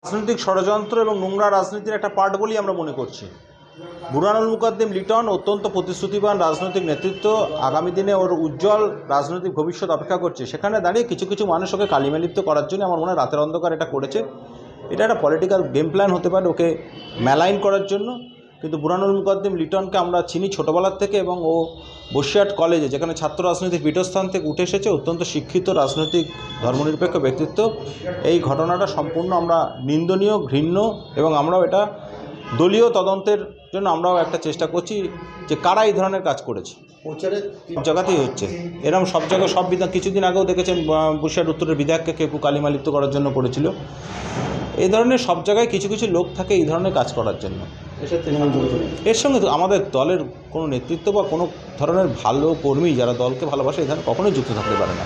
রাজনৈতিক ষড়যন্ত্র এবং নোংরা রাজনীতির একটা পার্ট বলেই আমরা মনে করছি। বুরহানুল মুকাদ্দিম লিটন অত্যন্ত প্রতিশ্রুতিবান রাজনৈতিক নেতৃত্ব, আগামী দিনে ওর উজ্জ্বল রাজনৈতিক ভবিষ্যৎ অপেক্ষা করছে। সেখানে দাঁড়িয়ে কিছু কিছু মানুষ ওকে কালিমালিপ্ত করার জন্য আমার মনে হয় রাতের অন্ধকার এটা করেছে। এটা একটা পলিটিক্যাল গেম প্ল্যান হতে পারে ওকে ম্যালাইন করার জন্য। কিন্তু বুরহানুল মুকাদ্দিম লিটনকে আমরা চিনি ছোটোবেলার থেকে, এবং ও বসিরহাট কলেজে, যেখানে ছাত্র রাজনীতির পীঠস্থান থেকে উঠে এসেছে, অত্যন্ত শিক্ষিত রাজনৈতিক ধর্মনিরপেক্ষ ব্যক্তিত্ব। এই ঘটনাটা সম্পূর্ণ আমরা নিন্দনীয়, ঘৃণ্য, এবং আমরাও এটা দলীয় তদন্তের জন্য আমরাও একটা চেষ্টা করছি যে কারা এই ধরনের কাজ করেছে। সব জায়গাতেই হচ্ছে এরকম, সব জায়গায় সব বিধায়ক, কিছুদিন আগেও দেখেছেন বসিরহাট উত্তরের বিধায়ককে কেউ কালিমালিপ্ত করার জন্য করেছিল। এই ধরনের সব জায়গায় কিছু কিছু লোক থাকে এই ধরনের কাজ করার জন্য। এর সঙ্গে আমাদের দলের কোনো নেতৃত্ব বা কোনো ধরনের ভালো কর্মী যারা দলকে ভালোবাসে এই ধরনের কখনোই যুক্ত থাকতে পারে না।